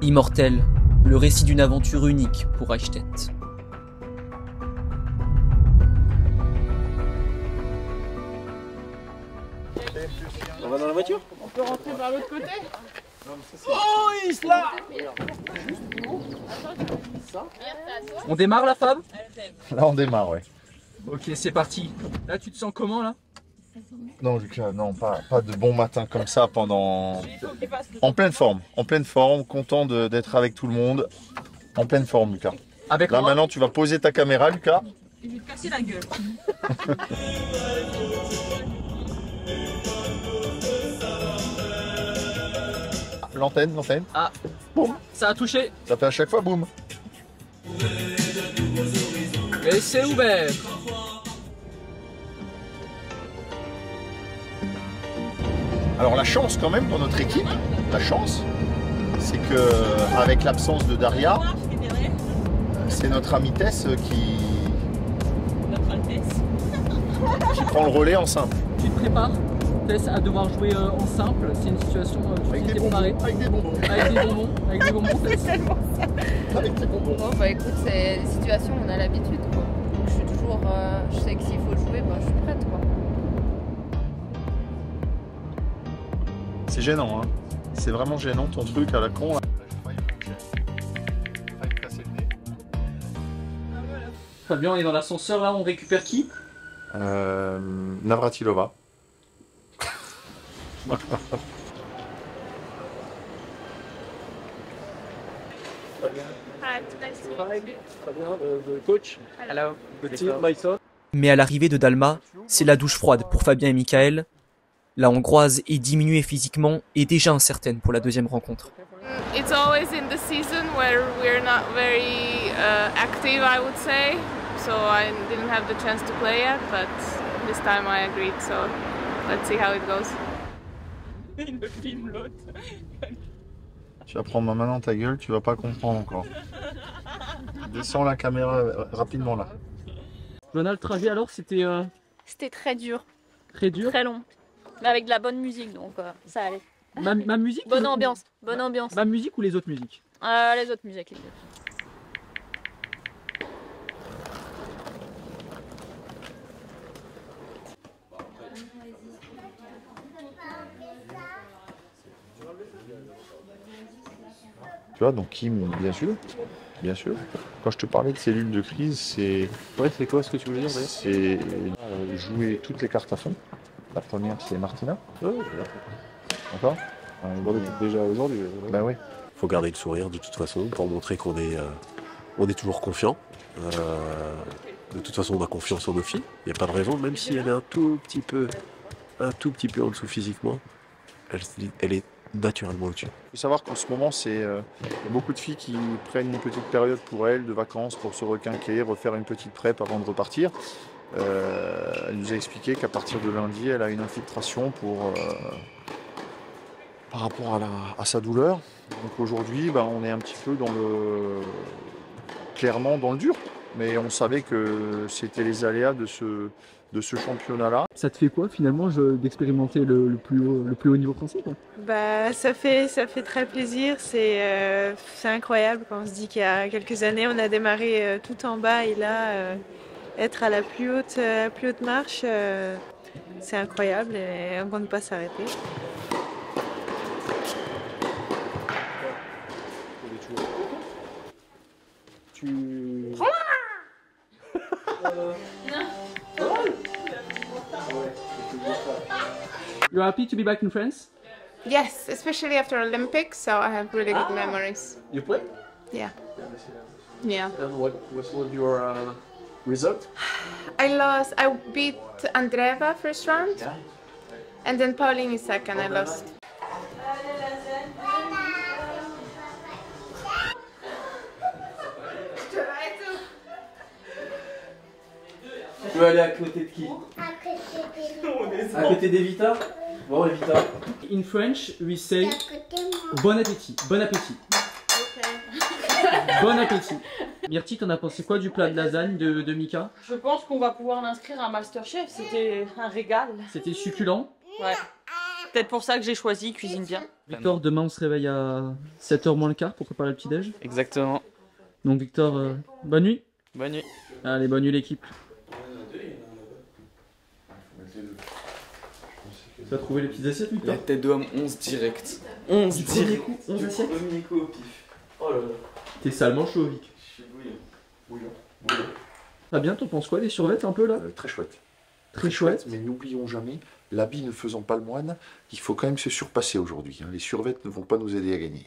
Immortel, le récit d'une aventure unique pour Eichstätt. On va dans la voiture? On peut rentrer par l'autre côté? Oh, Isla! On démarre la Fab? Là on démarre, ouais. Ok, c'est parti. Là, tu te sens comment là? Non Lucas, non, pas de bon matin comme ça pendant... En pleine forme, content d'être avec tout le monde. En pleine forme Lucas. Avec Là moi? maintenant tu vas poser ta caméra Lucas. Je vais te casser la gueule. L'antenne. Ah, Boum. Ça a touché. Ça fait à chaque fois boum. Et c'est ouvert. Alors la chance quand même dans notre équipe, c'est que avec l'absence de Daria, c'est notre amie Tess qui prend le relais en simple. Tu te prépares, Tess, à devoir jouer en simple. C'est une situation Avec tu des t'es bonbons, préparé. avec des bonbons. Avec des bonbons, Tess. Avec des bonbons. Bon bah écoute, c'est des situations où on a l'habitude quoi. Donc je suis toujours, je sais que s'il faut jouer, bah, je suis prête quoi. C'est gênant, hein. C'est vraiment gênant ton truc à la con. Là. J'ai failli me casser le nez. Fabien, on est dans l'ascenseur là, on récupère qui? Navratilova. Coach. Hello. Good team, my son. Mais à l'arrivée de Dalma, c'est la douche froide pour Fabien et Michael. La Hongroise est diminuée physiquement et déjà incertaine pour la deuxième rencontre. It's always in the season where we're not very active, I would say. So I didn't have the chance to play yet, but this time I agreed. So let's see how it goes. Il me filme l'autre. Tu vas prendre ma main dans ta gueule, tu vas pas comprendre encore. Descends la caméra rapidement là. Joanna, le trajet alors, c'était C'était très dur, très dur. très long. Mais avec de la bonne musique, donc ça allait. Ma musique Bonne ou- ambiance, bonne ambiance. Ma musique ou les autres musiques? Les autres musiques, les autres. Tu vois, donc Kim, bien sûr. Quand je te parlais de cellules de crise, c'est Ouais, c'est quoi ce que tu veux dire d'ailleurs? c'est jouer toutes les cartes à fond. La première, c'est Martina. D'accord Déjà aujourd'hui. Ben oui. Faut garder le sourire de toute façon pour montrer qu'on est, on est toujours confiant. De toute façon, on a confiance en nos filles. Il n'y a pas de raison, même si elle est un tout petit peu en dessous physiquement, elle est naturellement au-dessus. Il faut savoir qu'en ce moment, il y a beaucoup de filles qui prennent une petite période pour elles, de vacances, pour se requinquer, refaire une petite prep avant de repartir. Elle nous a expliqué qu'à partir de lundi, elle a une infiltration par rapport à sa douleur. Donc aujourd'hui, on est un petit peu clairement dans le dur. Mais on savait que c'était les aléas de ce championnat-là. Ça te fait quoi finalement d'expérimenter le plus haut niveau français quoi? Bah, ça fait très plaisir, c'est incroyable quand on se dit qu'il y a quelques années on a démarré tout en bas et là être à la plus haute marche, c'est incroyable et on ne compte pas s'arrêter. You're happy to be back in France? Yes, especially after Olympics, so I have really good memories. You play? Yeah. Yeah. And what was your result? I beat Andreeva first round. Yeah. And then Pauline is second, I lost. Tu veux aller à côté de qui? À côté d'Evita. Bon, Evita. In French, we say bon appétit. Bon appétit. Bon appétit. Myrtille, t'en as pensé quoi du plat de lasagne de Mika? Je pense qu'on va pouvoir l'inscrire à Masterchef, c'était un régal. C'était succulent. Ouais. Peut-être pour ça que j'ai choisi Cuisine Bien. Victor, demain on se réveille à 7h moins le quart pour préparer le petit-déj. Exactement. Donc Victor, bonne nuit. Bonne nuit. Allez, bonne nuit l'équipe. Tu as trouvé les petites assiettes, Victor? La tête d'homme 11 direct. 11 direct. 11 assiettes. Premier coup au pif. Oh là là. T'es salement chaud, Vic. Je suis bouillant. Ah bien, t'en penses quoi des survettes un peu là? Très chouette. Très chouette. Mais n'oublions jamais, l'habit ne faisant pas le moine, il faut quand même se surpasser aujourd'hui. Les survettes ne vont pas nous aider à gagner.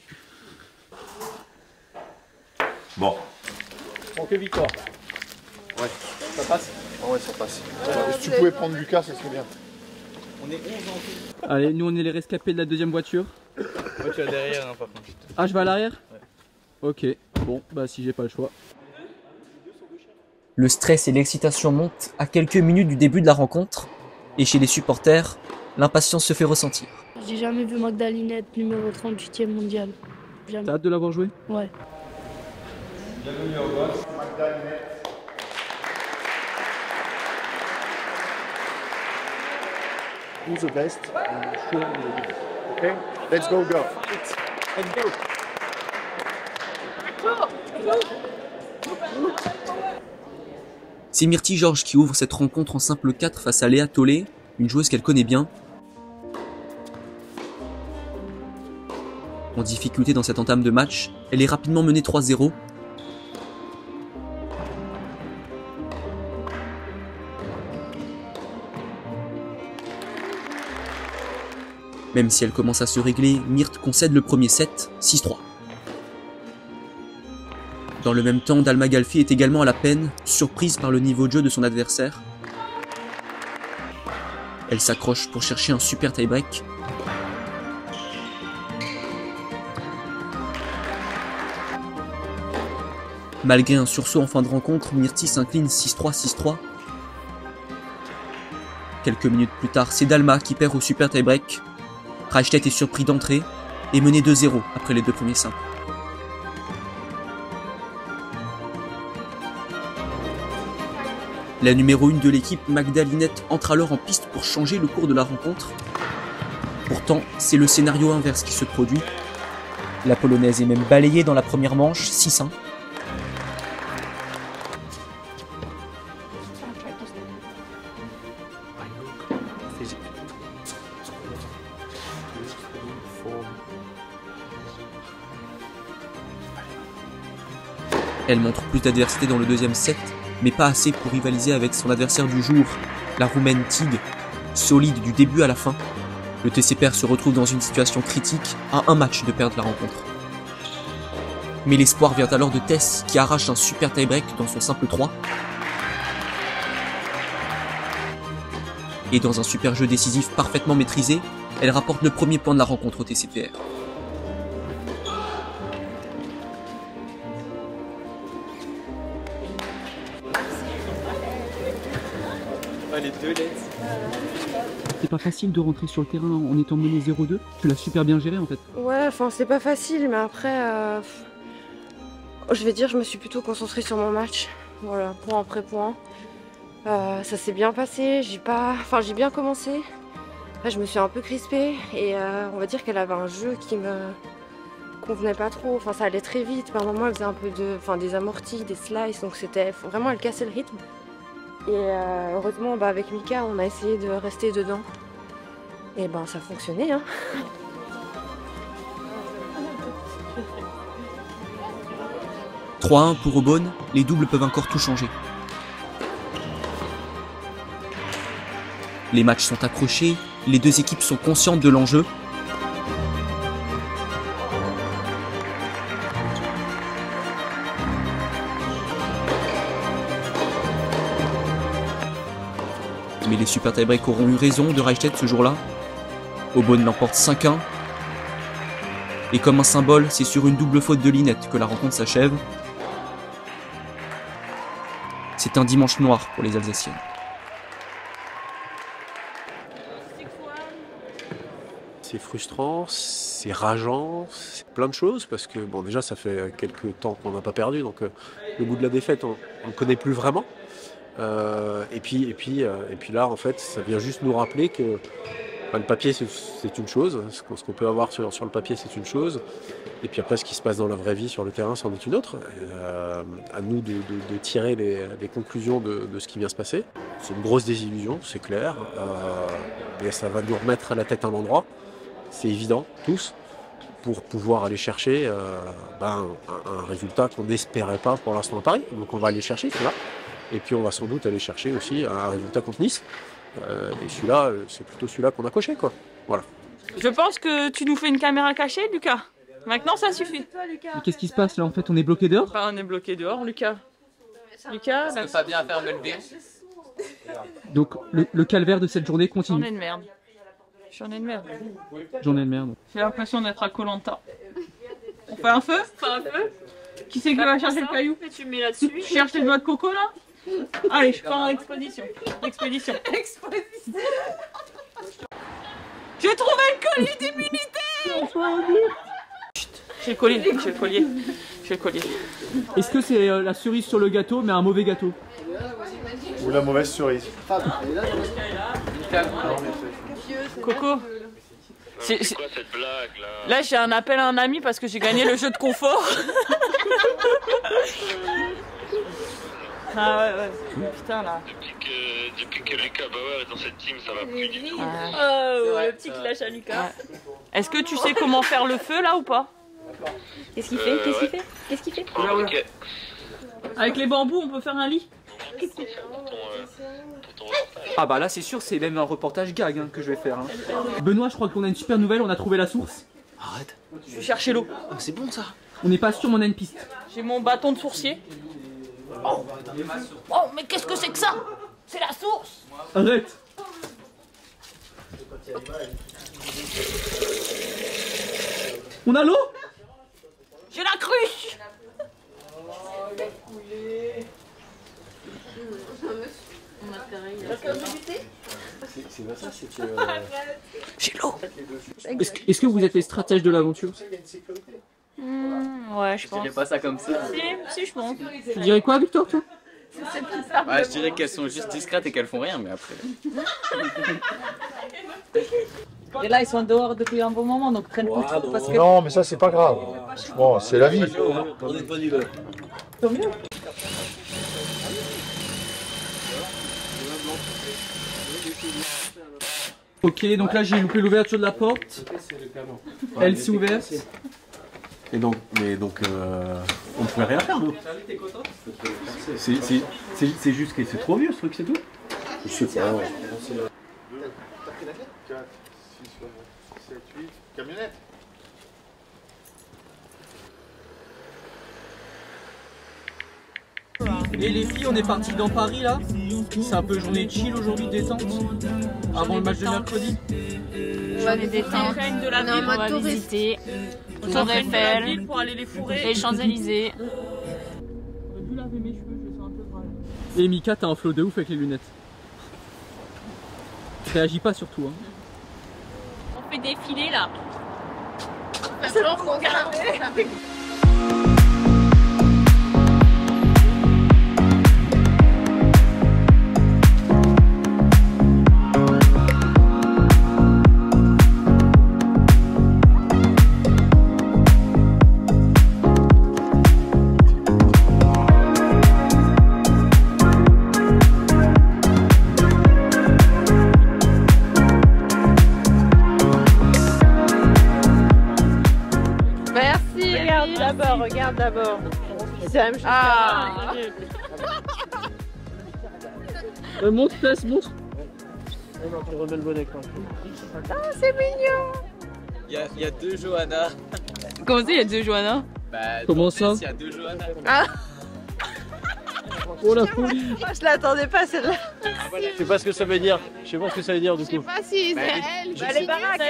Bon. Ok, Victor. Ouais. Ça passe? Ouais, ça passe. Si tu pouvais prendre Lucas, ça serait bien. On est 11 en tout. Allez, nous on est les rescapés de la deuxième voiture. Moi tu vas derrière, hein, par contre. Ah, je vais à l'arrière? Ouais. Ok, bon, bah si j'ai pas le choix. Le stress et l'excitation montent à quelques minutes du début de la rencontre, et chez les supporters, l'impatience se fait ressentir. J'ai jamais vu Magdalinette numéro 38e mondial. Jamais. T'as hâte de l'avoir joué? Ouais. Bienvenue au boss, Magdalinette. Do the best and show the best. Okay? Let's go, go. Let's go. C'est Myrtille Georges qui ouvre cette rencontre en simple 4 face à Léa Tollet, une joueuse qu'elle connaît bien. En difficulté dans cette entame de match, elle est rapidement menée 3-0. Même si elle commence à se régler, Myrthe concède le premier set, 6-3. Dans le même temps, Dalma Galfi est également à la peine, surprise par le niveau de jeu de son adversaire. Elle s'accroche pour chercher un super tie-break. Malgré un sursaut en fin de rencontre, Myrtille s'incline 6-3, 6-3. Quelques minutes plus tard, c'est Dalma qui perd au super tie-break. Reichstedt est surpris d'entrée et mené 2-0 après les deux premiers simples. La numéro 1 de l'équipe, Magdalinette, entre alors en piste pour changer le cours de la rencontre. Pourtant, c'est le scénario inverse qui se produit. La Polonaise est même balayée dans la première manche, 6-1. Elle montre plus d'adversité dans le deuxième set, mais pas assez pour rivaliser avec son adversaire du jour, la Roumaine Tig, solide du début à la fin. Le TCPR se retrouve dans une situation critique, à un match de perdre la rencontre. Mais l'espoir vient alors de Tess, qui arrache un super tie-break dans son simple 3. Et dans un super jeu décisif parfaitement maîtrisé, elle rapporte le premier point de la rencontre au TCPR. Les deux lettres. C'est pas facile de rentrer sur le terrain en étant mené 0-2. Tu l'as super bien géré en fait. Ouais, enfin c'est pas facile, mais après, je vais dire, je me suis plutôt concentrée sur mon match. Voilà, point après point. Ça s'est bien passé, j'ai bien commencé. Après, je me suis un peu crispée et on va dire qu'elle avait un jeu qui me convenait pas trop. Enfin, ça allait très vite. Par moments, elle faisait un peu des amortis, des slices, donc c'était vraiment, elle cassait le rythme. Et heureusement, avec Mika, on a essayé de rester dedans. Et ça fonctionnait. Hein. « 3-1 pour Aubonne, les doubles peuvent encore tout changer. Les matchs sont accrochés, les deux équipes sont conscientes de l'enjeu. Mais les super tie-break auront eu raison de Reichstedt ce jour-là. Aubonne l'emporte 5-1. Et comme un symbole, c'est sur une double faute de Linette que la rencontre s'achève. C'est un dimanche noir pour les Alsaciennes. c'est frustrant, c'est rageant, c'est plein de choses parce que bon déjà ça fait quelques temps qu'on n'a pas perdu donc le goût de la défaite on ne connaît plus vraiment. Et puis là en fait ça vient juste nous rappeler que le papier c'est une chose, ce qu'on peut avoir sur le papier c'est une chose, et puis après ce qui se passe dans la vraie vie sur le terrain c'en est une autre. À nous de tirer les conclusions de ce qui vient se passer. C'est une grosse désillusion, c'est clair, mais ça va nous remettre la tête à l'endroit, c'est évident, tous, pour pouvoir aller chercher un résultat qu'on n'espérait pas pour l'instant à Paris. Donc on va aller chercher celui-là, et puis on va sans doute aller chercher aussi un résultat contre Nice. Et celui-là, c'est plutôt celui-là qu'on a coché, quoi. Voilà. Je pense que tu nous fais une caméra cachée, Lucas. Maintenant, ça suffit. Qu'est-ce qui se passe là en fait? On est bloqué dehors? Bah, on est bloqué dehors, Lucas. Lucas, Est-ce que Fabien a fermé le B? Donc le calvaire de cette journée continue. J'en ai de merde. J'en ai de merde. Journée de merde. J'ai l'impression d'être à Koh-Lanta. On fait un feu? Qui c'est qui va chercher le caillou? Tu mets là-dessus. Tu cherches les doigts de coco là? Allez, je pars en expédition. Expédition. J'ai trouvé le colis d'immunité! J'ai le collier, j'ai le collier. J'ai le collier. Est-ce que c'est la cerise sur le gâteau mais un mauvais gâteau? Ou la mauvaise cerise. Coco. C'est quoi cette blague là? Là j'ai un appel à un ami parce que j'ai gagné le jeu de confort. Ah ouais. Putain là. Depuis que Lucas Bauer est dans cette team, ça va plus du tout. Oh, le petit qui lâche à Lucas. Ouais. Est-ce que tu sais comment faire le feu là ou pas? Qu'est-ce qu'il fait? Qu'est-ce qu'il fait? Ok. Avec les bambous on peut faire un lit? Ah bah là c'est sûr, c'est même un reportage gag que je vais faire. Benoît, je crois qu'on a une super nouvelle, on a trouvé la source. Arrête. Je vais chercher l'eau. Ah, c'est bon ça. On n'est pas sûr mais on a une piste. J'ai mon bâton de sourcier. Oh, mais qu'est-ce que c'est que ça? C'est la source. Arrête. On a l'eau? J'ai la cruche. C'est pas ça, c'est que... J'ai l'eau. Est-ce que vous êtes les stratèges de l'aventure? Ouais, je pense. Je dirais pas ça comme ça. Si, je pense. Tu dirais quoi, Victor, toi? Ouais, je dirais qu'elles sont juste discrètes et qu'elles font rien, mais après. Et là ils sont dehors depuis un bon moment donc traînent plus trop parce que... Non, mais ça, c'est pas grave. Bon, c'est la vie. On n'est pas d'humeur. Tant mieux. Ok, donc là j'ai loupé l'ouverture de la porte. Elle s'est ouverte. Et donc, on ne pouvait rien faire, nous. C'est juste que c'est trop vieux, ce truc, c'est tout. Je sais pas. 4, 6, 7, 8, camionnette. Et les filles, on est parti dans Paris là. C'est un peu journée chill aujourd'hui, détente. Avant le match de mercredi. Journée détente. De la On est en ville, mode on va touriste. visiter. On Tour va faire Eiffel pour aller les fourrer. les Champs-Élysées. J'aurais dû laver mes cheveux, je sens un peu grave. Et Mika, t'as un flow de ouf avec les lunettes. Réagis pas surtout. Hein. On fait défiler là. C'est bon, faut regarder. Regarde d'abord. C'est la même chose. Ah. Montre, place, montre. Ah, c'est mignon. Il y a deux Johanna. Comment ça, il y a deux Johanna? Bah, comment ça? Il y a deux Johanna. Ah. Oh la folie. Je l'attendais pas celle-là. Je sais pas ce que ça veut dire. Je sais pas ce que ça veut dire du coup. Je sais pas si c'est elle. Bah, les baraques,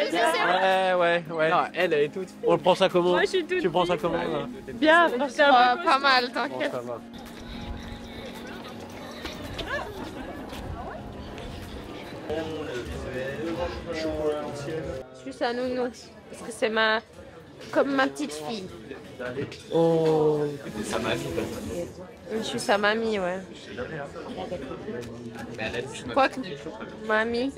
Ouais. Non, elle est toute. On le prend ça comment? Moi, je suis toute Tu prends ça comment là? bien, Pas mal, Bon, t'inquiète. ça va. suis sa nounou. Parce que c'est comme ma petite fille. Oh. Je suis sa mamie, ouais. Quoi que... Mamie.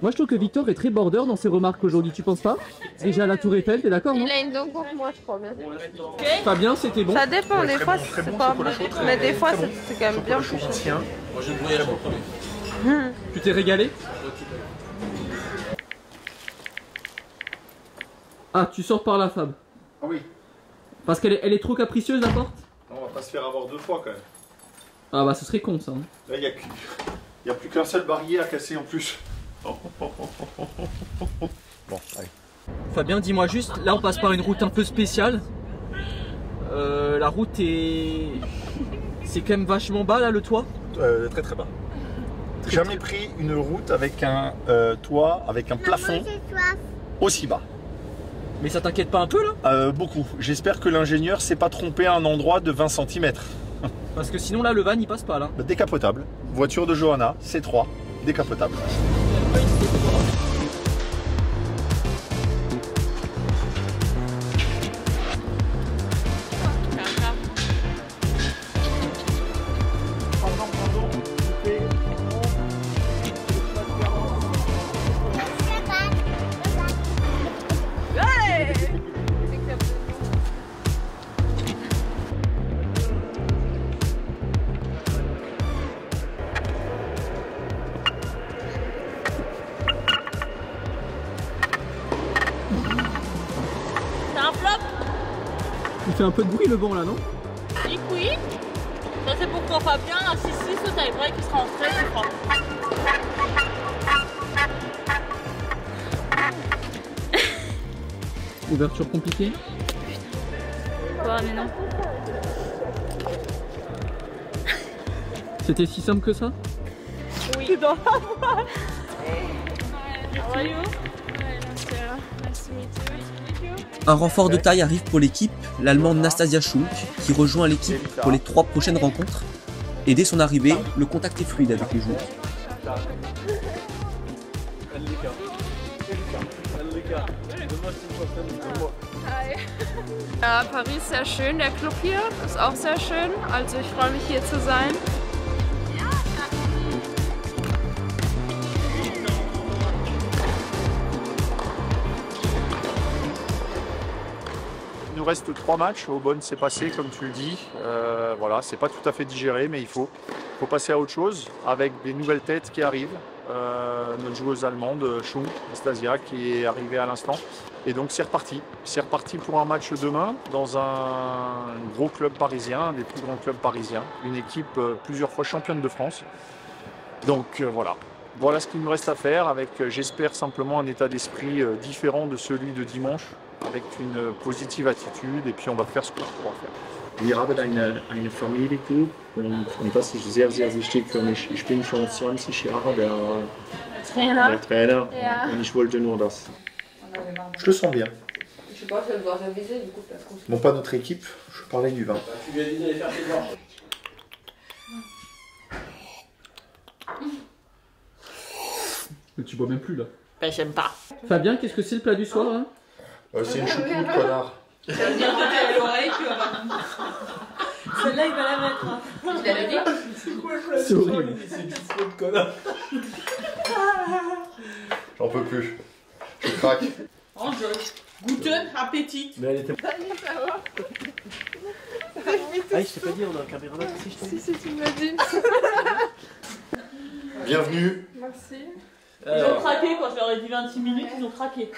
Moi, je trouve que Victor est très border dans ses remarques aujourd'hui, tu penses pas? Déjà la Tour Eiffel, t'es d'accord, non? Il a une dent contre moi, je crois bien. Fabien, c'était bon? Ça dépend, des fois c'est pas bon. Mais des fois c'est quand même bien plus cher. Tu t'es régalé? Ah, tu sors par la Fab. Ah oui. Parce qu'elle est trop capricieuse, la porte? On va pas se faire avoir 2 fois quand même. Ah bah ce serait con ça. Là, il n'y a plus qu'un seul barillet à casser en plus. Bon, allez. Fabien, dis-moi juste, là on passe par une route un peu spéciale. La route est... C'est quand même vachement bas là, le toit? Très très bas. Jamais pris une route avec un toit, avec un plafond aussi bas. Mais ça t'inquiète pas un peu là? Beaucoup. J'espère que l'ingénieur s'est pas trompé à un endroit de 20 cm. Parce que sinon là le van il passe pas là. Décapotable. Voiture de Johanna, C3, décapotable. Il fait un peu de bruit le vent là, non? Oui. Ça c'est pour quand Fabien, si saute avec vrai qui sera en stress, c'est froid. Ouverture compliquée? Quoi, mais non. C'était si simple que ça? Oui. Dans la voie. Un renfort de taille arrive pour l'équipe, l'allemande Nastasia Schunk, qui rejoint l'équipe pour les 3 prochaines rencontres. Et dès son arrivée, le contact est fluide avec les joueurs. Paris ist sehr schön, der Club hier ist auch sehr schön, also ich freue mich hier zu sein. Il nous reste 3 matchs, Aubonne s'est passé comme tu le dis, voilà, c'est pas tout à fait digéré mais il faut passer à autre chose avec des nouvelles têtes qui arrivent, notre joueuse allemande Schunk, Nastasia qui est arrivée à l'instant et donc c'est reparti pour un match demain dans un gros club parisien, un des plus grands clubs parisiens, une équipe plusieurs fois championne de France, donc voilà ce qu'il nous reste à faire avec j'espère simplement un état d'esprit différent de celui de dimanche, avec une positive attitude et puis on va faire ce qu'on pourra faire. Wir haben eine Familie und das ist sehr, sehr wichtig für mich. Ich bin schon 20 Jahre der Trainer und ich wollte nur das. Je le sens bien. Je sais pas, je vais devoir réviser du coup parce qu'on... Bon, pas notre équipe, je parlais du vin. Tu lui as dit d'aller faire tes devoirs. Mais tu bois même plus là. Ben j'aime pas. Fabien, qu'est-ce que c'est le plat du soir là? C'est une choucroute, connard. Ça veut dire que t'as l'oreille, tu vas. Celle-là, il va la mettre. Hein. Tu l'avais dit? C'est horrible. C'est une choucroute, connard. J'en peux plus. Je craque. Mange. Guten Appetit. Mais elle était... Salut, ça va? Ah, je t'ai pas dit, on a un caméra là aussi, je t'ai dit. Si, tu m'as dit. Bienvenue. Merci. Ils ont craqué quand je leur ai dit 26 minutes, ils ont craqué.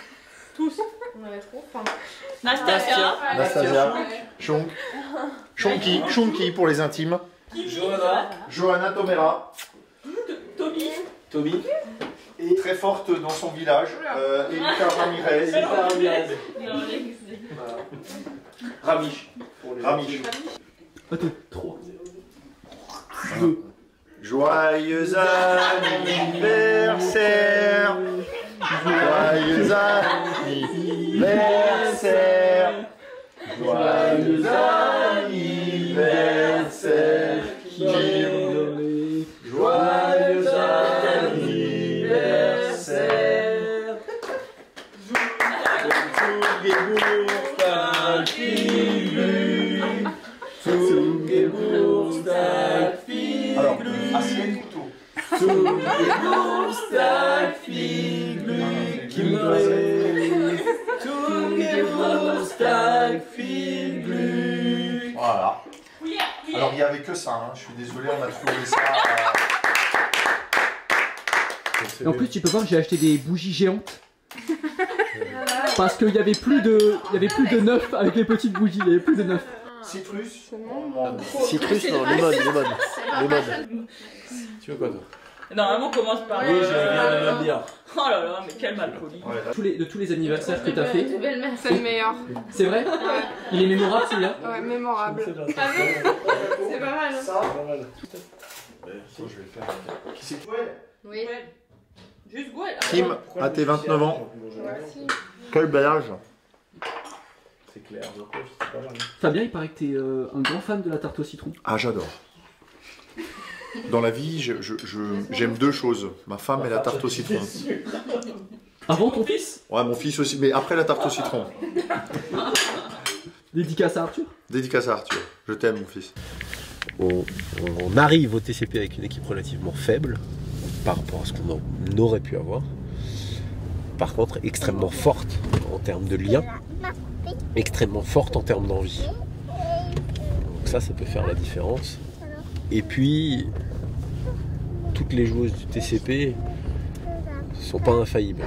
Tous. On avait trop faim. Nastasia. Schunk. Shunki pour les intimes. Johanna Tomera. Tommy. Et très forte dans son village. Erika Ramirez. Ramiche. Ramiche. Attends, 3. Joyeux anniversaire. Joyeux anniversaire. Joyeux anniversaire. Joyeux anniversaire. Geburtstag, viel Alors, Glück. assiette, couteau. Zum Geburtstag, viel Glück im Leben. Zum Geburtstag, viel Glück. Voilà. Alors, il n'y avait que ça, hein. Je suis désolé, on a trouvé ça. Et en plus, tu peux voir, j'ai acheté des bougies géantes. Parce qu'il y avait plus de 9 avec les petites bougies, il y avait plus de 9. Citrus. Citrus, non, lemon. Tu veux quoi, toi? Normalement, on commence par. Oui, j'aime bien la même bière. Oh là là, mais quel malpoli. De tous les anniversaires que t'as fait, C'est le meilleur. c'est vrai? Il est mémorable celui-là? Ouais, mémorable. C'est C'est pas mal. Ça, je vais le faire. Qui c'est? Oui. Juste Gouel. Kim, à tes 29 ans. Quel bel âge. C'est clair, je crois que c'est pas mal. Fabien, il paraît que t'es un grand fan de la tarte au citron. Ah, j'adore. Dans la vie, j'aime deux choses. Ma femme et la tarte au citron. Avant ton fils? Ouais, mon fils aussi, mais après la tarte au citron. Dédicace à Arthur? Dédicace à Arthur. Je t'aime, mon fils. On arrive au TCP avec une équipe relativement faible par rapport à ce qu'on aurait pu avoir. Par contre, extrêmement forte en termes de lien, extrêmement forte en termes d'envie. Donc ça peut faire la différence. Et puis, toutes les joueuses du TCP ne sont pas infaillibles.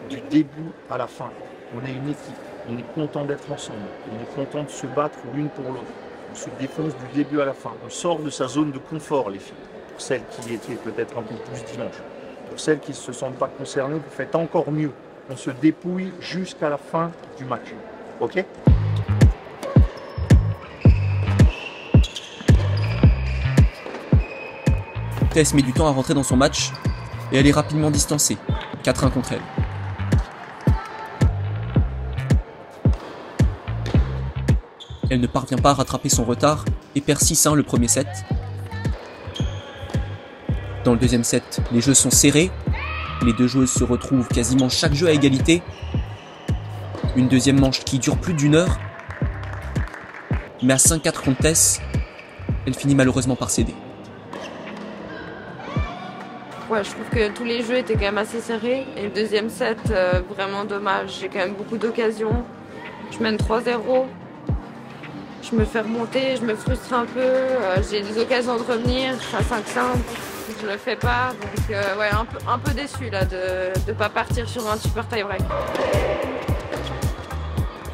Du début à la fin, on est une équipe, on est content d'être ensemble, on est content de se battre l'une pour l'autre. On se défonce du début à la fin, on sort de sa zone de confort, les filles. Pour celles qui étaient peut-être un peu plus dimanche, pour celles qui ne se sentent pas concernées, vous faites encore mieux. On se dépouille jusqu'à la fin du match. Ok ? Tess met du temps à rentrer dans son match et elle est rapidement distancée, 4-1 contre elle. Elle ne parvient pas à rattraper son retard et perd 6-1 le premier set. Dans le deuxième set, les jeux sont serrés, les deux joueuses se retrouvent quasiment chaque jeu à égalité. Une deuxième manche qui dure plus d'1 heure, mais à 5-4 contre Tess, elle finit malheureusement par céder. Ouais, je trouve que tous les jeux étaient quand même assez serrés. Et le deuxième set, vraiment dommage. J'ai quand même beaucoup d'occasions. Je mène 3-0. Je me fais remonter, je me frustre un peu. J'ai des occasions de revenir à 5-5. Je le fais pas. Donc ouais, un peu déçu là de ne pas partir sur un super tie-break.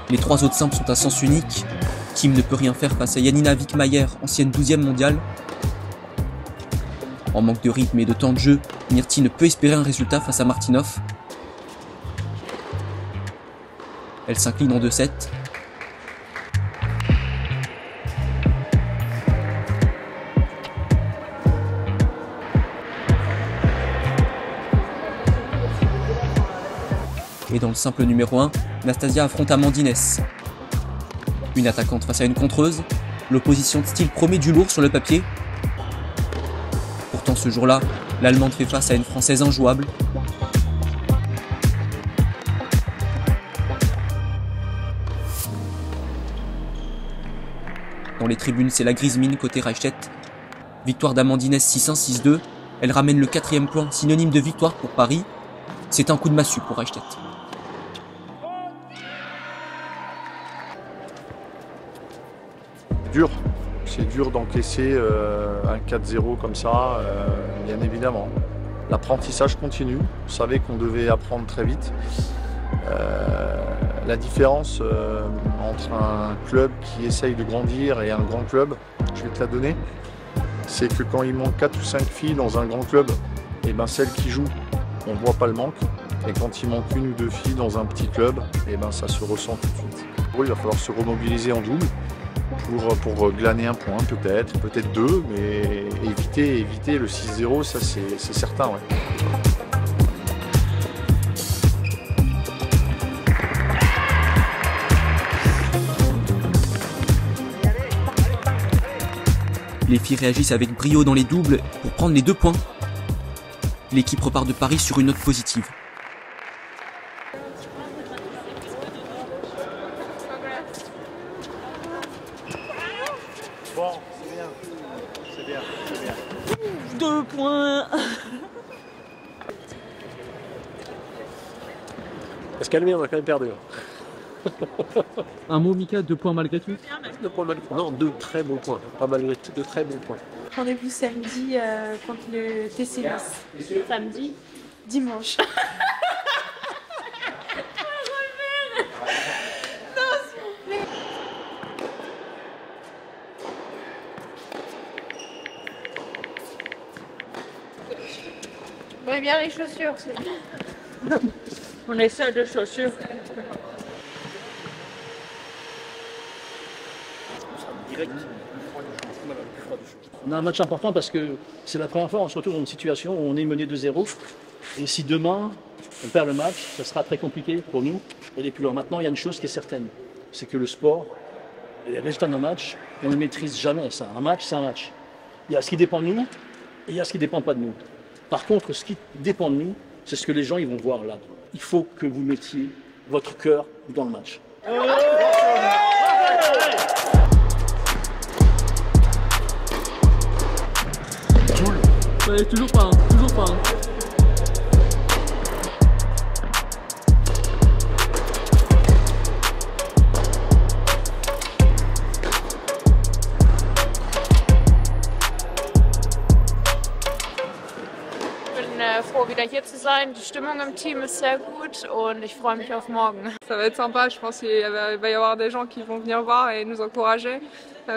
Les trois autres simples sont à sens unique. Kim ne peut rien faire face à Janina Wickmayer, ancienne 12e mondiale. En manque de rythme et de temps de jeu, Myrti ne peut espérer un résultat face à Martinov. Elle s'incline en 2-7. Et dans le simple numéro 1, Nastasia affronte Amandines. Une attaquante face à une contreuse, l'opposition de style promet du lourd sur le papier. Pourtant ce jour-là, l'Allemande fait face à une Française injouable. Dans les tribunes, c'est la grise mine côté Reichstätt. Victoire d'Amandines 6-1, 6-2. Elle ramène le 4e point, synonyme de victoire pour Paris. C'est un coup de massue pour Reichstätt. Dur. C'est dur d'encaisser un 4-0 comme ça, bien évidemment. L'apprentissage continue. On savait qu'on devait apprendre très vite. La différence entre un club qui essaye de grandir et un grand club, je vais te la donner, c'est que quand il manque 4 ou 5 filles dans un grand club, et ben celles qui jouent, on ne voit pas le manque. Et quand il manque 1 ou 2 filles dans un petit club, et ben ça se ressent tout de suite. Il va falloir se remobiliser en double pour glaner un point, peut-être 2, mais éviter le 6-0, ça c'est certain. Ouais. Les filles réagissent avec brio dans les doubles pour prendre les 2 points. L'équipe repart de Paris sur une note positive. Bon, c'est bien. C'est bien, c'est bien. 2 points. Parce qu'Almer, on a quand même perdu. Un mot, Mika, 2 points malgré tout. 2 points malgré tout. Non, 2 très bons points. Pas malgré tout, 2 très bons points. Rendez-vous samedi contre le TC Nice. Samedi. Dimanche. Moi bien les chaussures. On est seul de chaussures. On a un match important parce que c'est la première fois qu'on se retrouve dans une situation où on est mené 2-0. Et si demain on perd le match, ça sera très compliqué pour nous et les plus loin. Maintenant, il y a une chose qui est certaine, c'est que le sport, les résultats d'un match, on ne maîtrise jamais ça. Un match, c'est un match. Il y a ce qui dépend de nous et il y a ce qui ne dépend pas de nous. Par contre, ce qui dépend de nous, c'est ce que les gens ils vont voir là. Il faut que vous mettiez votre cœur dans le match. Ouais, toujours pas, toujours pas. Froh, wieder hier zu sein. Die Stimmung im Team ist sehr gut und ich freue mich auf morgen. Ça va être sympa, je pense qu'il va y avoir des gens qui vont venir voir et nous encourager,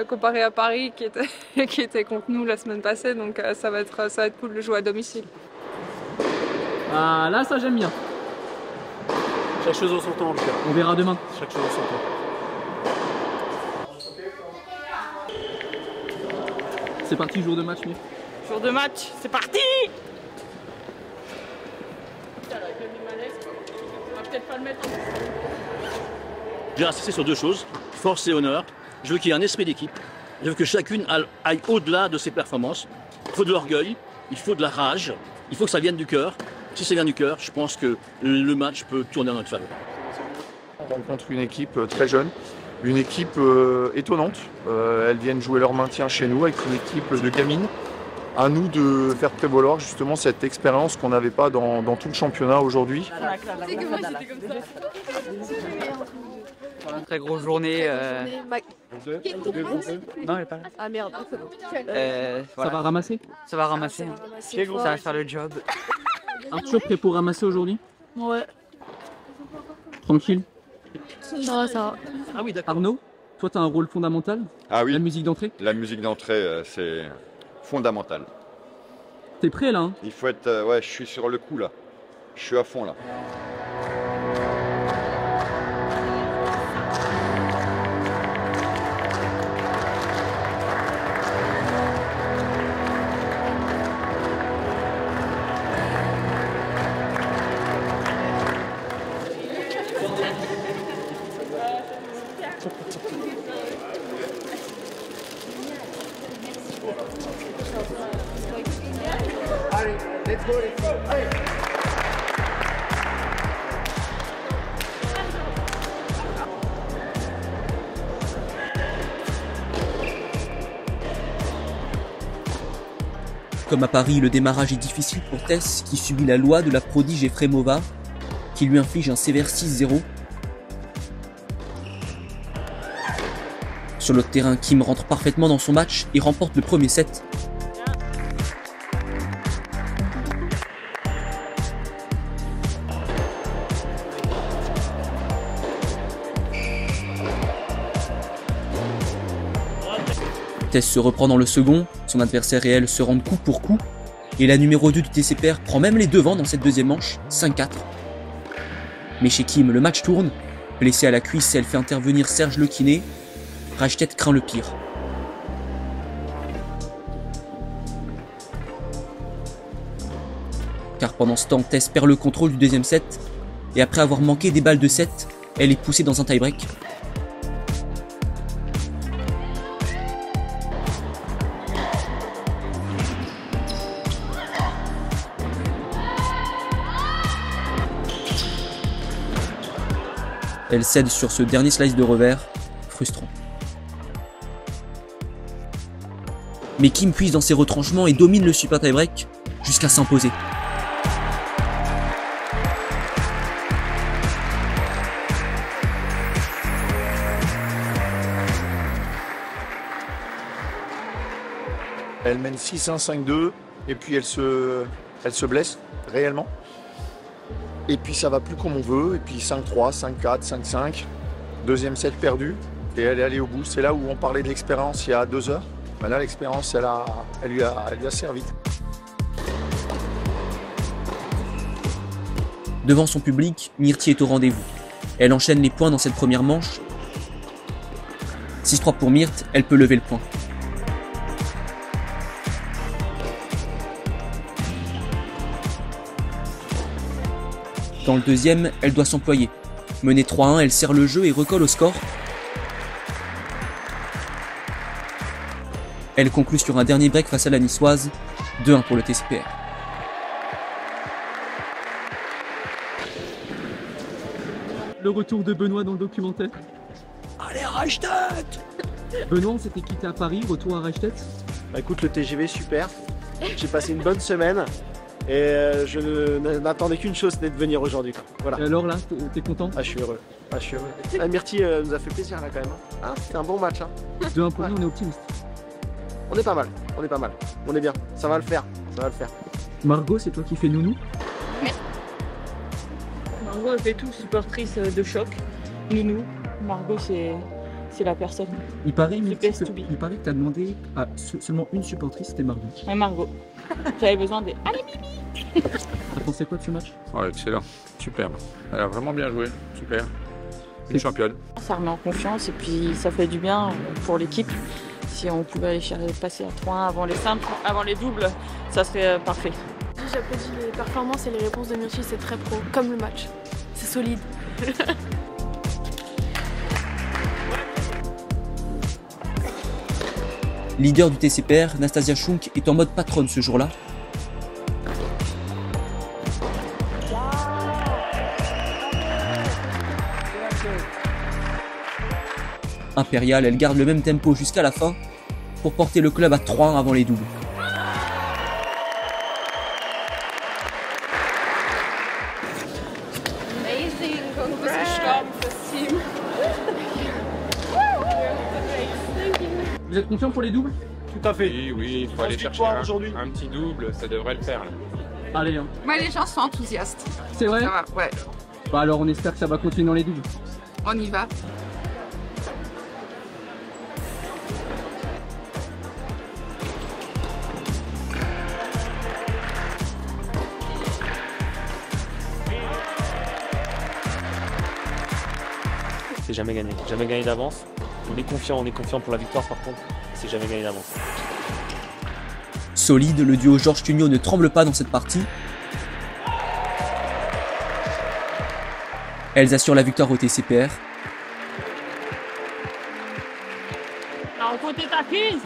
comparé à Paris qui était contre nous la semaine passée, donc ça va être cool de jouer à domicile. Ah là, ça j'aime bien. Chaque chose en son temps, en tout cas. On verra demain. Chaque chose en son temps. C'est parti, jour de match, mais. Jour de match, c'est parti. J'ai insisté sur 2 choses, force et honneur. Je veux qu'il y ait un esprit d'équipe. Je veux que chacune aille au-delà de ses performances. Il faut de l'orgueil, il faut de la rage, il faut que ça vienne du cœur. Si ça vient du cœur, je pense que le match peut tourner en notre faveur. On rencontre une équipe très jeune, une équipe étonnante. Elles viennent jouer leur maintien chez nous avec une équipe de gamines. À nous de faire prévaloir justement cette expérience qu'on n'avait pas dans tout le championnat aujourd'hui. Très grosse journée. Non, elle est pas là. Ah merde, c'est bon. Ça va ramasser? Ça va ramasser. Ça va faire le job. Arthur, prêt pour ramasser aujourd'hui? Ouais. Tranquille? Ça va, ça va. Ah oui, d'accord. Arnaud, toi tu as un rôle fondamental? Ah oui. La musique d'entrée? La musique d'entrée, c'est fondamental. T'es prêt là hein? Il faut être... ouais, je suis sur le coup là. Je suis à fond là. Comme à Paris, le démarrage est difficile pour Tess, qui subit la loi de la prodige Efremova, qui lui inflige un sévère 6-0. Sur l'autre terrain, Kim rentre parfaitement dans son match et remporte le premier set. Tess se reprend dans le second, son adversaire et elle se rendent coup pour coup, et la numéro 2 du TCPR prend même les devants dans cette deuxième manche, 5-4. Mais chez Kim, le match tourne, blessée à la cuisse, elle fait intervenir Serge Lequinet. Rajtet craint le pire. Car pendant ce temps, Tess perd le contrôle du deuxième set, et après avoir manqué des balles de set, elle est poussée dans un tie-break. Elle cède sur ce dernier slice de revers, frustrant. Mais Kim puise dans ses retranchements et domine le super tie-break jusqu'à s'imposer. Elle mène 6-1, 5-2, et puis elle se blesse réellement. Et puis ça va plus comme on veut, et puis 5-3, 5-4, 5-5. Deuxième set perdu, et elle est allée au bout. C'est là où on parlait de l'expérience il y a 2 heures. Ben là, l'expérience, elle lui a servi. Devant son public, Myrti est au rendez-vous. Elle enchaîne les points dans cette première manche. 6-3 pour Myrte, elle peut lever le point. Dans le deuxième, elle doit s'employer. Menée 3-1, elle serre le jeu et recolle au score. Elle conclut sur un dernier break face à la niçoise, 2-1 pour le TCPR. Le retour de Benoît dans le documentaire. Allez, Reichstadt! Benoît, on s'était quitté à Paris, retour à Reichstadt. Bah écoute, le TGV super. J'ai passé une bonne semaine et je n'attendais qu'une chose, c'était de venir aujourd'hui. Voilà. Et alors là, t'es content? Ah, je suis heureux. Ah, je suis heureux. Ah, Myrti nous a fait plaisir là quand même. Ah, c'était un bon match. Hein. 2-1 pour nous, on est optimiste. On est pas mal, on est pas mal. On est bien, ça va le faire, ça va le faire. Margot, c'est toi qui fais nounou? Margot, elle fait tout, supportrice de choc. Nounou, Margot, c'est la personne. Il paraît que t'as demandé à seulement une supportrice, c'était Margot. Ouais, Margot. J'avais besoin des... Allez, Mimi! T'as pensé quoi de ce match? Ouais, excellent, superbe. Elle a vraiment bien joué, super. Une championne. Ça remet en confiance et puis ça fait du bien pour l'équipe. Si on pouvait aller passer à 3-1 avant les simples, avant les doubles, ça serait parfait. J'applaudis les performances et les réponses de Myrti, c'est très pro, comme le match. C'est solide. Leader du TCPR, Nastasia Schunk est en mode patronne ce jour-là. Impériale, elle garde le même tempo jusqu'à la fin pour porter le club à 3-1 avant les doubles. Amazing, gestorben fürs Team. Vous êtes confiant pour les doubles? Tout à fait. Oui, il faut aller chercher un petit double, ça devrait le faire. Là. Allez. Hein. Ouais, les gens sont enthousiastes. C'est vrai? Ça va, ouais. Bah alors on espère que ça va continuer dans les doubles. On y va. C'est jamais gagné d'avance. On est confiant pour la victoire par contre, c'est jamais gagné d'avance. Solide, le duo Georges Tugnot ne tremble pas dans cette partie. Elles assurent la victoire au TCPR. Alors, côté ta fille,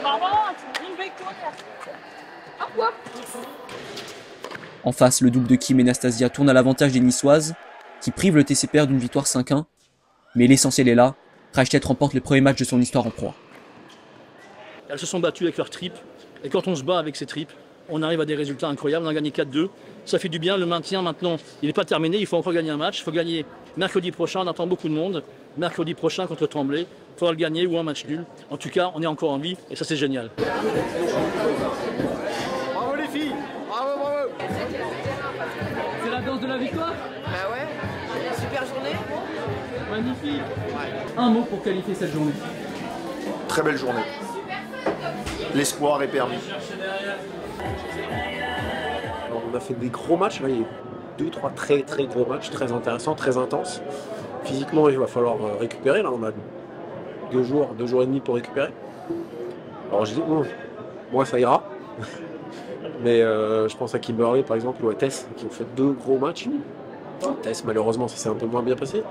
une victoire. En face, le double de Kim et Nastasia tourne à l'avantage des Niçoises, qui privent le TCPR d'une victoire 5-1. Mais l'essentiel est là, Reichstadt remporte le premier match de son histoire en proie. Elles se sont battues avec leurs tripes, et quand on se bat avec ces tripes, on arrive à des résultats incroyables. On a gagné 4-2, ça fait du bien. Le maintien maintenant, il n'est pas terminé, il faut encore gagner un match. Il faut gagner mercredi prochain, on attend beaucoup de monde. Mercredi prochain contre Tremblay, il faudra le gagner ou un match nul. En tout cas, on est encore en vie et ça c'est génial. Bravo les filles, bravo, bravo. C'est la danse de la victoire? Bah ouais, super journée. Magnifique. Un mot pour qualifier cette journée. Très belle journée. L'espoir est permis. Alors, on a fait des gros matchs, là, il y a eu 2-3 très très gros matchs, très intéressants, très intenses. Physiquement, il va falloir récupérer, là on a 2 jours et demi pour récupérer. Alors je dis, moi ça ira. Mais je pense à Kimberley par exemple ou à Tess qui ont fait 2 gros matchs. Tess malheureusement ça s'est un peu moins bien passé.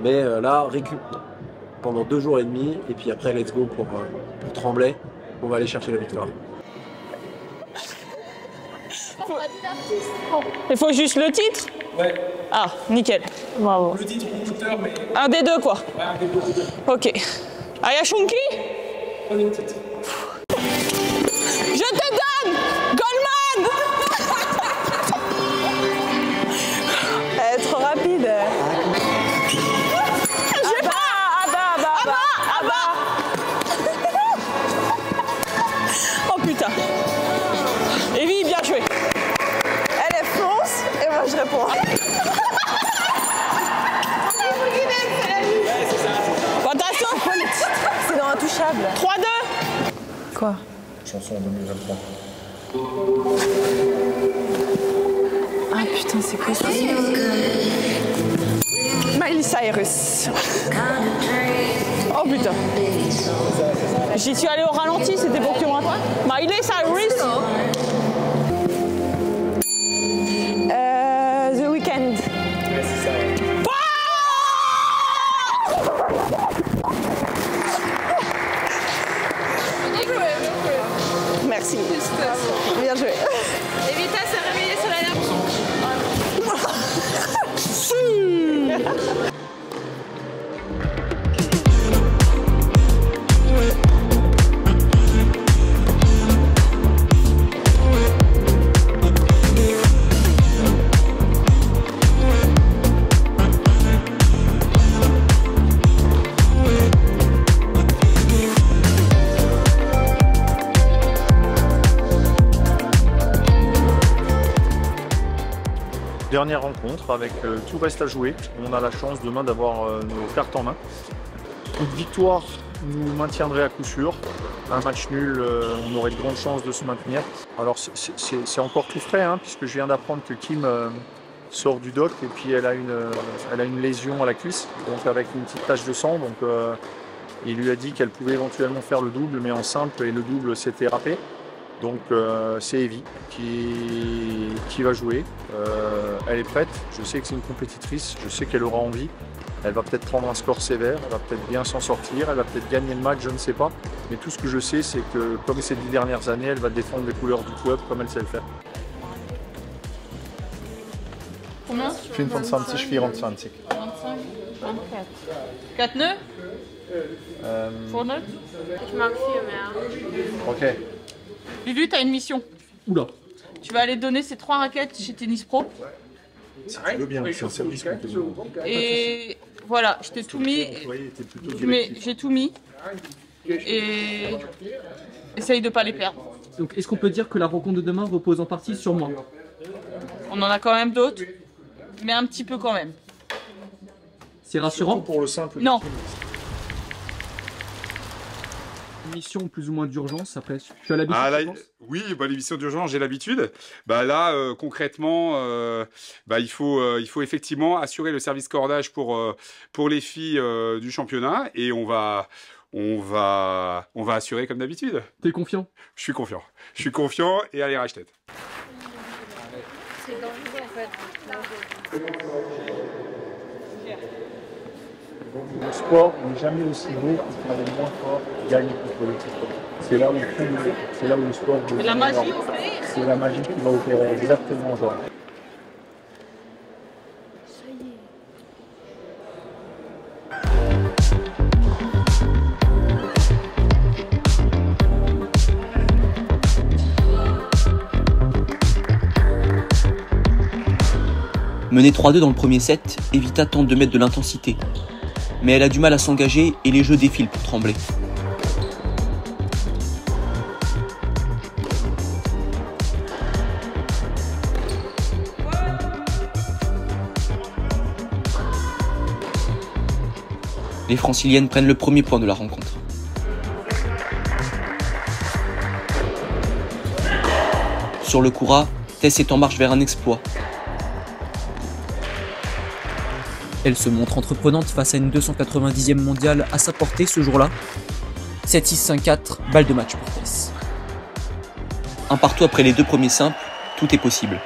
Mais là, récup pendant 2 jours et demi et puis après let's go pour Tremblay. On va aller chercher la victoire. Il faut juste le titre? Ouais. Ah, nickel. Bravo. Le titre producteur, mais... Un des deux, quoi. Ouais, un des deux. Ok. Aya Shunki? On est au titre. incroyable. 3-2. Quoi? Chanson 2023. Ah putain, c'est quoi ça? Miley Cyrus. Oh putain. J'y suis allée au ralenti, c'était pour que moi. Miley Cyrus. The Weeknd. Merci. Bien joué. Evita s'est réveillée sur la nappe. Dernière rencontre avec tout reste à jouer. On a la chance demain d'avoir nos cartes en main. Une victoire nous maintiendrait à coup sûr. Un match nul, on aurait de grandes chances de se maintenir. Alors c'est encore tout frais, hein, puisque je viens d'apprendre que Kim sort du doc et puis elle a une lésion à la cuisse, donc avec une petite tache de sang. Donc il lui a dit qu'elle pouvait éventuellement faire le double, mais en simple, et le double s'était râpé. Donc c'est Evie qui va jouer. Elle est prête, je sais que c'est une compétitrice, je sais qu'elle aura envie. Elle va peut-être prendre un score sévère, elle va peut-être bien s'en sortir, elle va peut-être gagner le match, je ne sais pas. Mais tout ce que je sais, c'est que comme ces 10 dernières années, elle va défendre les couleurs du club comme elle sait le faire. Combien? 25, 24. 25, 24. 4 nœuds? Pour nœuds? Je marque viel mehr. Ok. Lulu, t'as une mission. Oula. Tu vas aller donner ces 3 raquettes chez Tennis Pro. Si tu veux bien, je suis en service. Et voilà, je t'ai tout mis. J'ai tout mis. Et essaye de pas les perdre. Donc est-ce qu'on peut dire que la rencontre de demain repose en partie sur moi? On en a quand même d'autres, mais un petit peu quand même. C'est rassurant? Pour le simple. Non. Mission plus ou moins d'urgence, après je suis à l'habitude. Ah, là, oui, bah, les missions d'urgence, j'ai l'habitude. Bah, là, concrètement, bah, il faut effectivement assurer le service cordage pour les filles du championnat, et on va assurer comme d'habitude. T'es confiant? Je suis confiant. Je suis confiant, et allez, rage-tête. C'est dangereux en fait. Le sport n'est jamais aussi beau que quand les moins forts gagnent contre le plus fort. C'est là où le sport devient la magie énorme. opère. C'est la magie qui va opérer exactement genre. Menée 3-2 dans le premier set, Evita tente de mettre de l'intensité. Mais elle a du mal à s'engager et les jeux défilent pour Tremblay. Les Franciliennes prennent le premier point de la rencontre. Sur le coup ras, Tess est en marche vers un exploit. Elle se montre entreprenante face à une 290e mondiale à sa portée ce jour-là. 7-6-5-4, balle de match pour Tess. Un partout après les 2 premiers simples, tout est possible.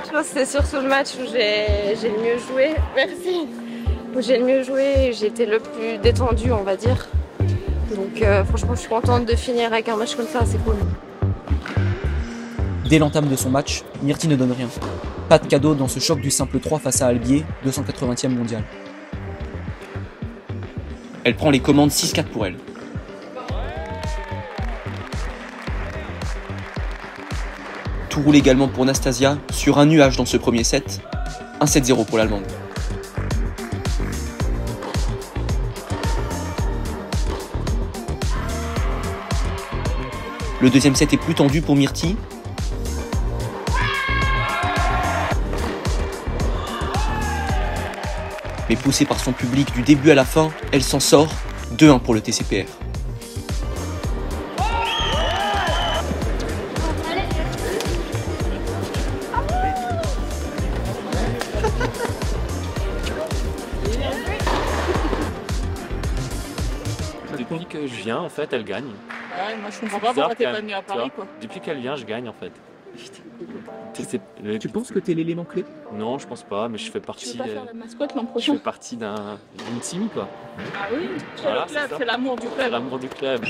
Je pense que c'est surtout le match où j'ai le mieux joué. Merci. Où j'ai le mieux joué et j'ai été le plus détendu, on va dire. Donc franchement, je suis contente de finir avec un match comme ça, c'est cool. Dès l'entame de son match, Myrtille ne donne rien. Pas de cadeau dans ce choc du simple 3 face à Albier, 280e mondial. Elle prend les commandes 6-4 pour elle. Tout roule également pour Nastasia, sur un nuage dans ce premier set. 1-7-0 pour l'Allemande. Le deuxième set est plus tendu pour Myrtille. Mais poussée par son public du début à la fin, elle s'en sort, 2-1 pour le TCPR. depuis que je viens, en fait, elle gagne. Ouais, moi je comprends pas pourquoi t'es pas venu à Paris, quoi. Depuis qu'elle vient, je gagne, en fait. Tu penses que t'es l'élément clé? Non, je pense pas, mais je fais Tu partie. veux pas faire la mascotte l'an Je prochain? fais partie d'une team, quoi. Ah oui, c'est Voilà, le club, ça. c'est l'amour du C'est club. l'amour du club.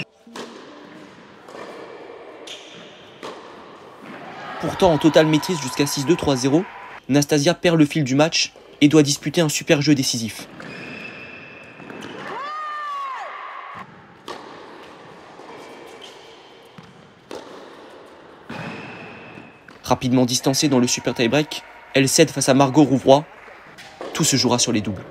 Pourtant en totale maîtrise jusqu'à 6-2, 3-0, Nastasia perd le fil du match et doit disputer un super jeu décisif. Rapidement distancée dans le super tie-break, elle cède face à Margot Rouvroy. Tout se jouera sur les doubles.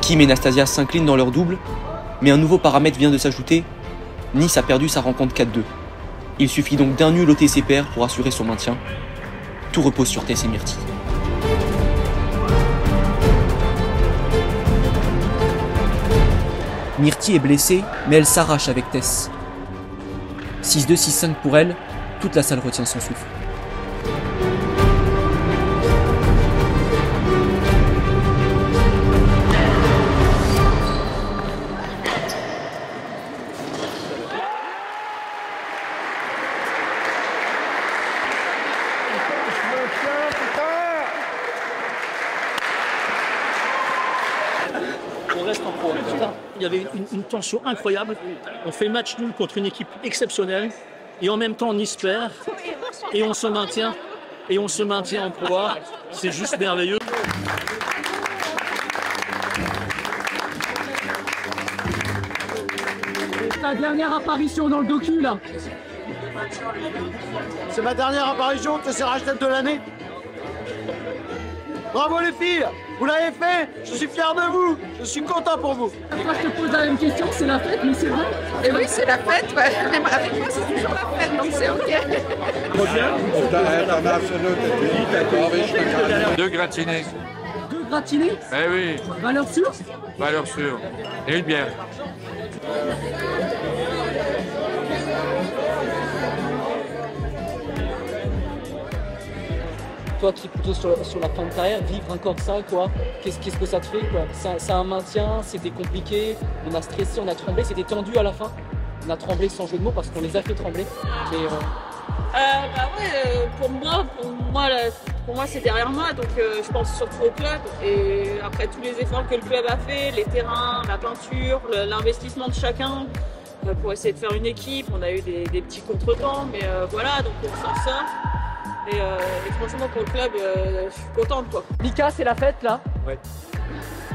Kim et Nastasia s'inclinent dans leur double, mais un nouveau paramètre vient de s'ajouter. Nice a perdu sa rencontre 4-2. Il suffit donc d'un nul au TCPR pour assurer son maintien. Tout repose sur Tess et Myrtille. Myrtille est blessée, mais elle s'arrache avec Tess. 6-2, 6-5 pour elle, toute la salle retient son souffle. On reste en pro. Il y avait une tension incroyable. On fait match nul contre une équipe exceptionnelle et en même temps on Nice perd et on se maintient en pro A. C'est juste merveilleux. Ta dernière apparition dans le docu là. C'est ma dernière apparition, que c'est Rachel de l'année. Bravo les filles, vous l'avez fait, je suis fier de vous, je suis content pour vous. Moi je te pose la même question, c'est la fête, mais c'est vrai. Et oui, c'est la fête, ouais. Même avec moi, c'est toujours la fête, donc c'est ok. Deux gratinés. Deux gratinés, Eh oui, valeur sûre. valeur sûre. Et une bière. Toi qui es plutôt sur la fin de carrière, vivre encore ça, quoi, qu'est-ce que ça te fait, quoi? C'est un maintien, c'était compliqué, on a stressé, on a tremblé, c'était tendu à la fin. On a tremblé sans jeu de mots parce qu'on les a fait trembler. Mais, Pour moi c'est derrière moi, donc je pense surtout au club. Et après tous les efforts que le club a fait, les terrains, la peinture, l'investissement de chacun pour essayer de faire une équipe, on a eu des petits contretemps, mais voilà, donc on s'en sort. Et franchement pour le club, je suis contente, quoi. Mika, c'est la fête là? Ouais.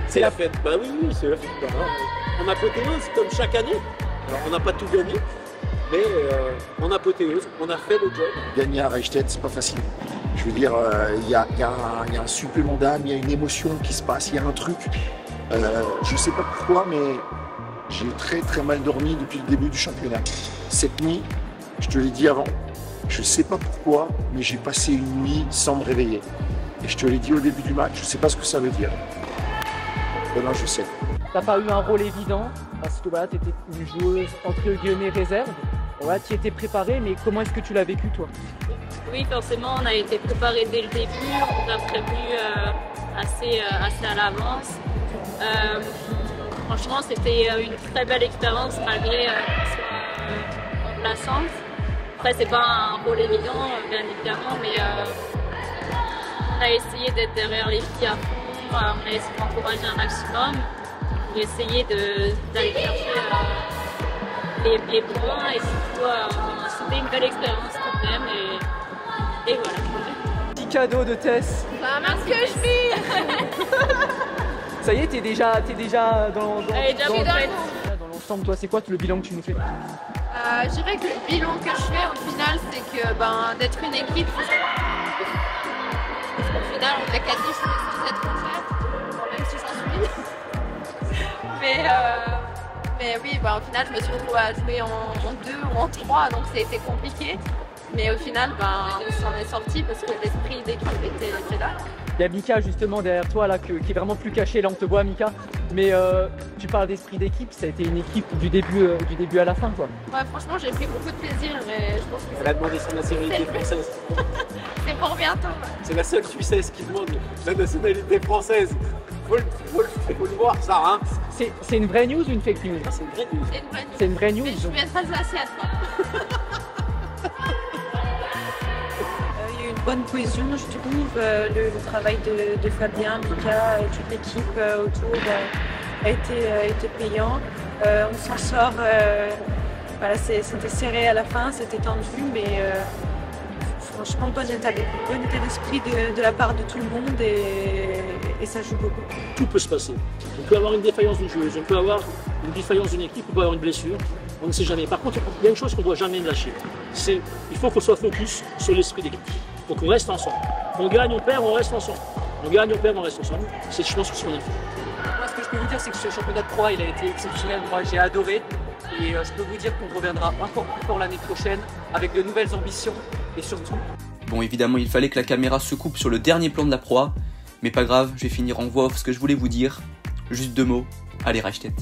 C'est la fête. Bah oui, c'est la fête. En apothéose, comme chaque année. Alors on n'a pas tout gagné, mais en apothéose, on a fait le job. Gagner à Reichstedt, c'est pas facile. Je veux dire, il y a un supplément d'âme, il y a une émotion qui se passe, il y a un truc. Je sais pas pourquoi, mais j'ai très très mal dormi depuis le début du championnat. Cette nuit, je te l'ai dit avant, je sais pas pourquoi, mais j'ai passé une nuit sans me réveiller. Et je te l'ai dit au début du match, je sais pas ce que ça veut dire. Maintenant, je sais. T'as pas eu un rôle évident parce que voilà, tu étais une joueuse entre guillemets réserve. Voilà, tu étais préparée, mais comment est-ce que tu l'as vécu toi? Oui, forcément, on a été préparé dès le début, on a prévu assez à l'avance. Franchement, c'était une très belle expérience malgré qu'elle soit remplaçante. Après, c'est pas un rôle évident, bien évidemment, mais on a essayé d'être derrière les filles à fond, on a essayé d'encourager un maximum pour essayer d'aller chercher les points et surtout, c'était une belle expérience tout de même et voilà. Petit cadeau de Tess. Parce que je vis. Ça y est, t'es déjà dans Elle est déjà pris dans dans l'ensemble. Toi, c'est quoi le bilan que tu nous fais? Je dirais que le bilan que je fais au final, c'est que d'être une équipe, au final, on a 4 10, je suis censée être en fait, même si j'en suis. Mais oui, au final, je me suis retrouvée à jouer en 2 ou en 3, donc ça a été compliqué. Mais au final, on s'en est sorti parce que l'esprit d'équipe était là. Il y a Mika justement derrière toi là qui est vraiment plus caché, là on te voit Mika. Mais tu parles d'esprit d'équipe, ça a été une équipe du début à la fin quoi. Ouais, franchement j'ai pris beaucoup de plaisir et je pense que Elle a demandé sa nationalité française. c'est pour bientôt. C'est la seule Suissesse qui demande la nationalité française. Faut le voir ça hein. C'est une vraie news ou une fake news? C'est une vraie news. C'est une vraie news. C'est une vraie news. Mais je viens de Alsacienne quoi. Il y a eu une bonne cohésion, je trouve. Le travail de Fabien, Mika et toute l'équipe autour a été payant. On s'en sort. Voilà, c'était serré à la fin, c'était tendu, mais franchement, bon état d'esprit de la part de tout le monde et ça joue beaucoup. Tout peut se passer. On peut avoir une défaillance d'une joueuse, on peut avoir une défaillance d'une équipe, on peut avoir une blessure, on ne sait jamais. Par contre, il y a une chose qu'on ne doit jamais lâcher, c'est il faut qu'on soit focus sur l'esprit d'équipe. Il faut qu'on reste ensemble. On gagne, on perd, on reste ensemble. On gagne, on perd, on reste ensemble. C'est je pense que ce qu'on a fait. Moi, ce que je peux vous dire, c'est que ce championnat de Pro A, il a été exceptionnel. Moi, j'ai adoré. Et je peux vous dire qu'on reviendra encore plus fort l'année prochaine avec de nouvelles ambitions et surtout... Bon, évidemment, il fallait que la caméra se coupe sur le dernier plan de la Pro A, mais pas grave, je vais finir en voix off ce que je voulais vous dire. Juste 2 mots, allez Reichstätt.